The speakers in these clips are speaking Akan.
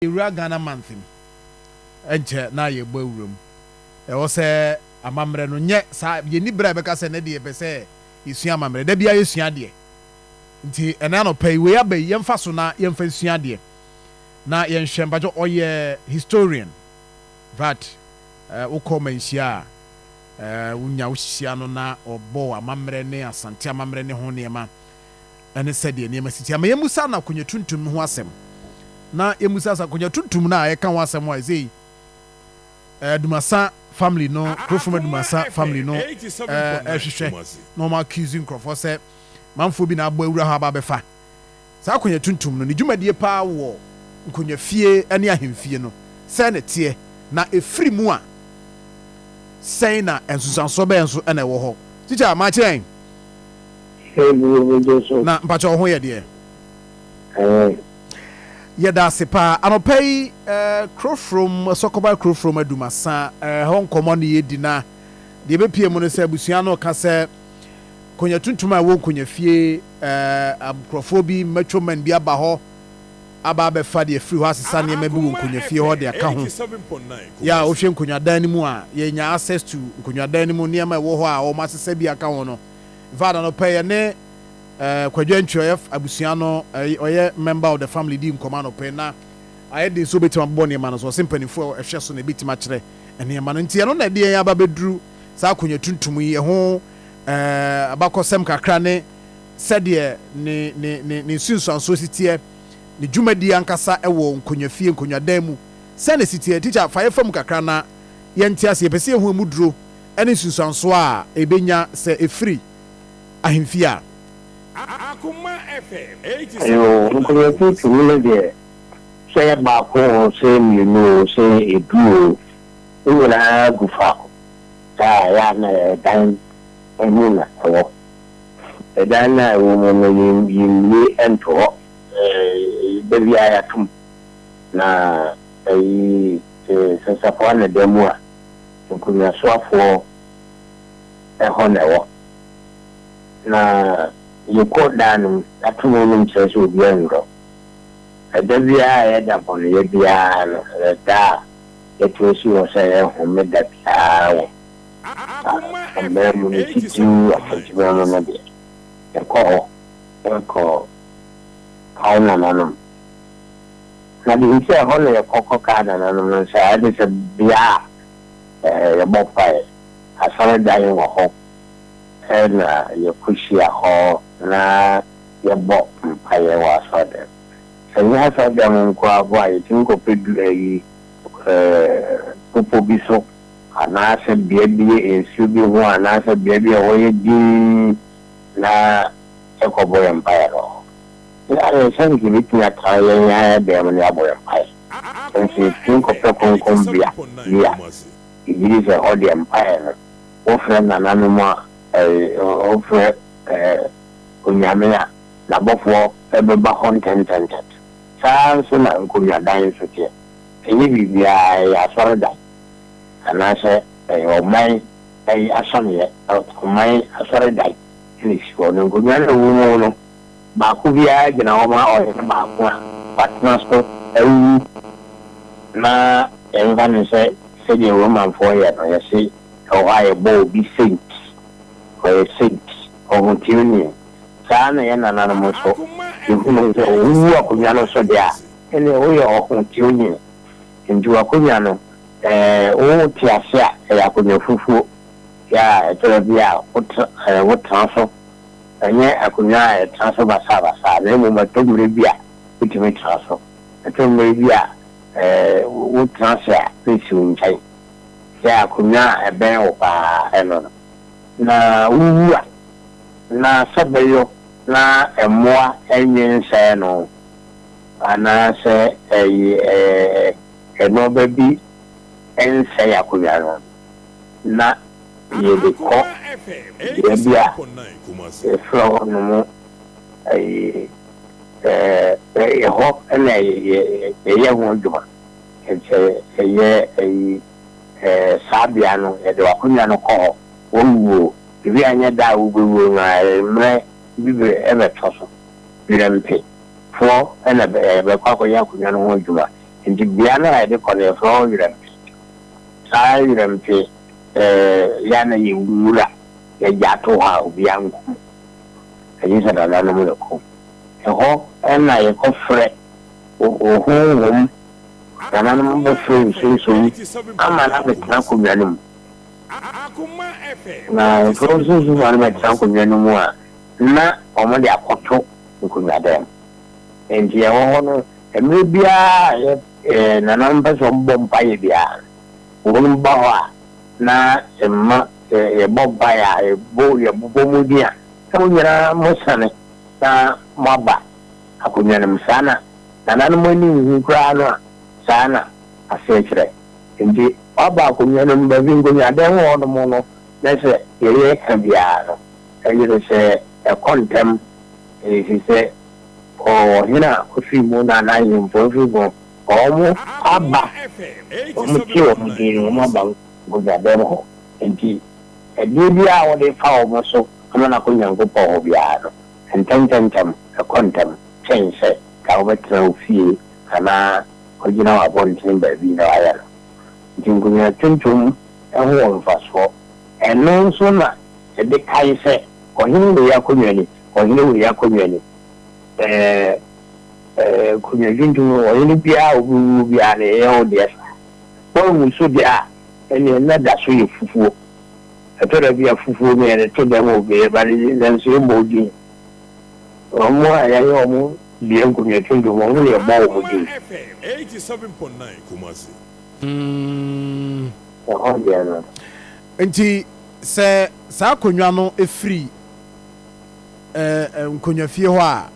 ewura Ghana month enche na ye bo ewuram e wo se amamre no nye sa ye ni bra be ka se ne de be se isua amamre da bia yesua de nti ena no pay we abai yemfa so na yemfa isua de na yen hwembajo oye historian that ukomensia unya uhyia no na obo amamre ne asante amamre ne ho ne ma ene se de ne ma siti ama yemusa na konye tuntum ho asem na yemusa sa konye tuntum na ayeka ho asem wa sei Dumasa family no Profuma Dumasa family no ehwehwe no ma accusing crofo se manfo bi na agbo awura ha ba befa sa konye tuntum no ne dwumadie pa wo nkonye fie ene ahemfie no se ne tie na efiri mu a sei na ensusanso be enso ene wo ho teacher ma chen na mpacho ho ye de yeda sepa anopai crofrom sokoba crofrom adumasa hon common ye dina de be pie mu no se abusua no ka se konya tuntum a wo konya fie crofobia metro man bi aba ho aba be fa de free ho asesa ne ma bi wo konya fie ho de aka ho ya o hwe konya dan ni mu a ye nya access to konya dan ni mu ne ma wo ho a o ma sesa bi aka ho no vada no pay ne kwadwantwef abusua no oye member of the family di nkoma no pay na aye de so betima bo ne ma no so simpanifo ehwe so na betima kire ene ma no ntia no na de ya ba beduru sa akonya tuntum yi ho abakosem kakra ne sede ne sunsuanso sitie ne dwumadi ankasa ewo nkonya fie nkonya dan mu se ne sitie teacher fa yefam kakra na ye ntia se pese ho mu duro ene sunsuanso a ebenya se efiri ahemfia Akuma FM 87. Ayo, nkonya tuntum ne de say ba ko say mi no say edu o na gufa ta ya na dan emuna to dan na wo mo yimni ento bebi aya tum na se sapwa na demu a nkonya soafo ho na yoko dan atumo num se so bi enro adabia ya da bon ye bia no da etuosi wo se ho me da bia ambe mu ni titu afantiwa no na bia ko kauna nanum na bi nse ho le kokko kada nanum no se ade se bia ya bopai asale dai wo ho na ye kushia ho na ye bo mpaye wa sode senya sode mun ko abo ayi tin ko pedu ayi popo biso ana se biebie ensu bi ho ana se biebie ho ye di na ekobo mpaye ro ya re sen ki bitnya taye ya de mun ya bo mpaye ensu tin ko pe kon bia ya ibiri se ho de mpaye no o fre na nanu mo ofre kunyamea na bofo ebeba content so na kunya dan so tie enyi bibia ya sorda anase o mai asanye o mai asorda ni siko no kunya no no ba ku bia gina o ma o ba ku partners ko na envani se de woman for ya no ya si o ha bo bi saint for saint o tuni sana yana na moso yukuno so uwa kunyano so dia ene oyo o tuni njuwa kunyano o tiasia ya kunyofufu ya telebia utranso enye akunya transo basa na mu matogure bia utimi transo atogure bia utransia pesi unchai ya kunya ebe opa eno na uwa na sabayo na emwa enyense no ana se eno baby ense yakunya no na yede ko yebia flow no mo ho ene ye ho djuma ye sabia no de wakunya no ko wo ibi anya da ubu na mre bibe ebe toso birampe fo ena be kwa ko yakunya no djuma nti bia na de kɔne fro yirem saa yirem te ya na ye wura ya jato ha obi anko ayi sa da no mo ko ho na ye ko frɛ ohun na no mo frɛ so ama na be na ko nyanum na fro so na me tan ko nyanum a na omo de akoto ko nyadem enti e ho no emre bia na namba so bomba ye bia won ba wa na emma bomba ya bo mu dia so nyira mo sane na maba akunya nem sana na nan mo ni hu kra no sana asechre ndi aba akunya nem ba vingo nya den wo no mo no na se ye ka bia no ayi se kontem se o hina ko fi mo na na yin fo fi go omo aba omo ti o mo di mo ba go ja dem ho enti bia wo de fa omo so kama na ko nyango po bia no entantantam kontam chense ka wo betra ofie kana ko gina wa bontin ba bi na aya no jingunya tuntum ho mfaso eno so na de kai se ko hinu ya ko nyani ko hinu ya ko nyani kunya juntu o yini bia obu bia ne e o de ko mu so dia ene na da so ye fufuo eto da bia fufuo me ne to da mo be ba ni nan so mo di o mo aya yo mo bia kunya juntu mo ne ba o mo di 87.9 Kumasi o dia no nti se sa konwa no efiri nkonwa fie ho a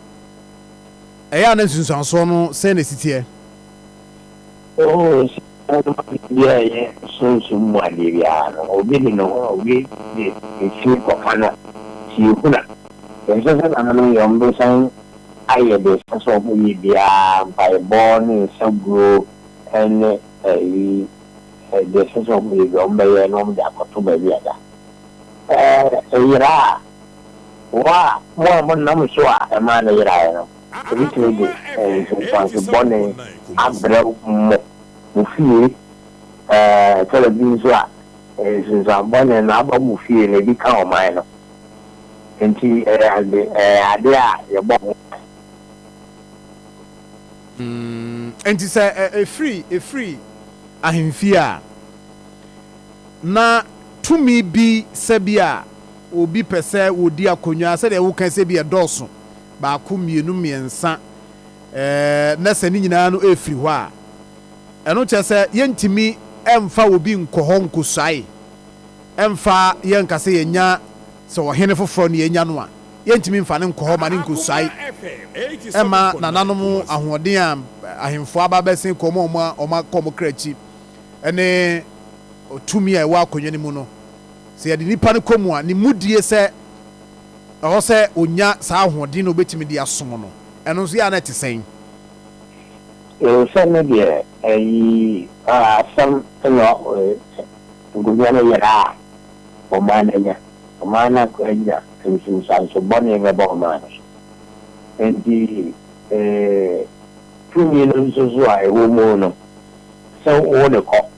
eya na nsunsuanso no se na sitie yeah so mo ade bia no obi ni no obi ni si ko kana si kuna enso sa na no yombo san aye de so mo ni bia by born sabro ene de so mo ni yombo ye no mo da ko to ba bia da ira wa mo na mo so a ma na ira no ebi ti de so bonne abra mo fie television so a so bonne na aba mo fie na bi ka o mai no enti ade a ye bo enti se free ahemfie a na tumi bi sabia obi pese wodi akonwa se de wo kan se bi edoso ba ko mienu miensa na se ni nyina no efiri ho a eno che se yentimi emfa obi nkoho nkosai emfa yenkase yenya se ohene foforo ne yenya no a yentimi mfa ne nkoho ma ne nkosai ema nananom ahoden a ahemfo ababesen komo oma komo krachi ene otumi a wa akonwa ni mu no se yade nipa ne komu a ne mudie se o se onya sa ahoden no betimi di asom no eno so ya na tesen se ne die sam no ngunya yara o mana ko enya sin so bonne me bo mana enti tumi no so a ewo mu no se wo de ko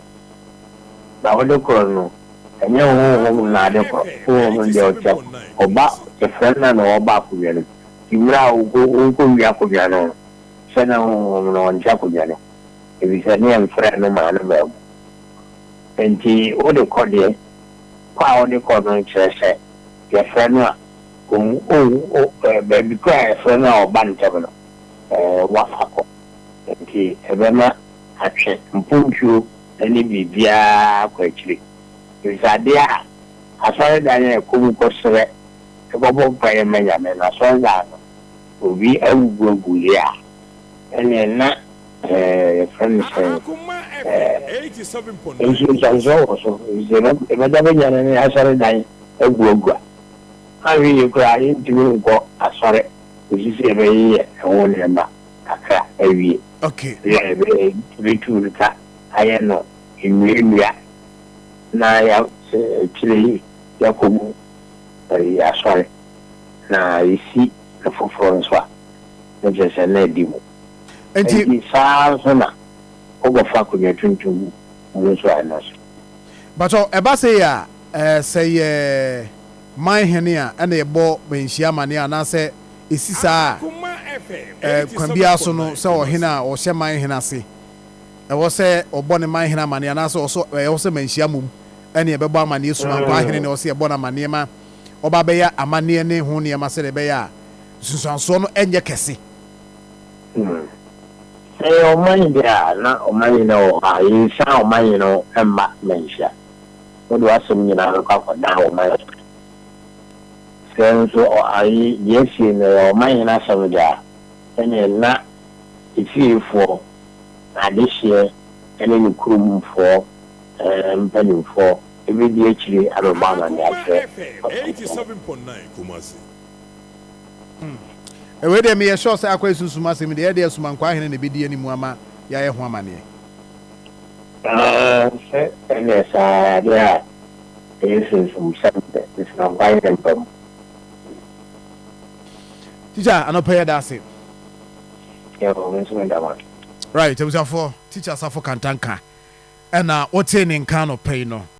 ba wo de ko no enye wo na de ko wo mo de o che oba e frena no oba ku yele kimra ugo ya ku yano se na no nja ku yele e bi se ni en frena ma na ba enti wo de ko de kwa wo de ko no chese ye frena baby kwa frena oba ntebe no wa fako enti ebema atwe mpunju eni bibia kwa chiri izadia asore danye ko sere e bobo paye menya me na so da obi awugu ya ene na friends 87.9 so izeno e bada benya ne asore danye awugu awi yukra intimi ngo asore uzisi ebe ye wole ma kakra awi okay ya bitu ta ayeno imia na ya chile ya komu ya sorry na isi na foforo nso a je se na dimu enti sa so na ogofa akonnwa tuntum mu nso ana so but eba say ya say man hene a na yɛbɔ manhyia mane a na sɛ esi saa kwambia so no sɛ ɔhene a ɔhyɛ man hene ase ɛwɔ sɛ ɔbɔ ne man hene amane a na sɛ ɔso ɛwɔ sɛ manhyia mum ɛne ɛbɛbɔ amane suma nkwa hene ne ɔsɛ ɛbɔ na amane ma ɔba bɛyɛ amane ne ho nneɛma sɛ ɛbɛyɛ a sunsuansoɔ no ɛnyɛ kɛse ɔman bi a na ɔman yi no a yɛnsa ɔman yi no mma manhyia wode wasɛm nyinaa no kɔ akɔda ɔman sɛ nso ayi yɛsie no ɔman yi no asɛm de a ɛne na efiefoɔ adehyeɛ ɛne ne kuromfoɔ mpanimfoɔ ebedi akyire abɛbɔ amane akyerɛ 87.9 Kumasi. ɛwɛ deɛ meyɛ sure sɛ akɔ esunsum asɛm deɛ ɛdeɛ suma nkwa hene na ebedi anim ama yɛayɛ ho amaneɛ sɛ ɛne saa deɛ a ɛyɛ sunsum sɛm dɛ suma nkwa hene mpam teacher anɔpɛ yɛ da ase yɛwɔ nso ndama right abusuafoɔ teacher Safo Kantanka ɛna wɔte ne nka anɔpɛ yi no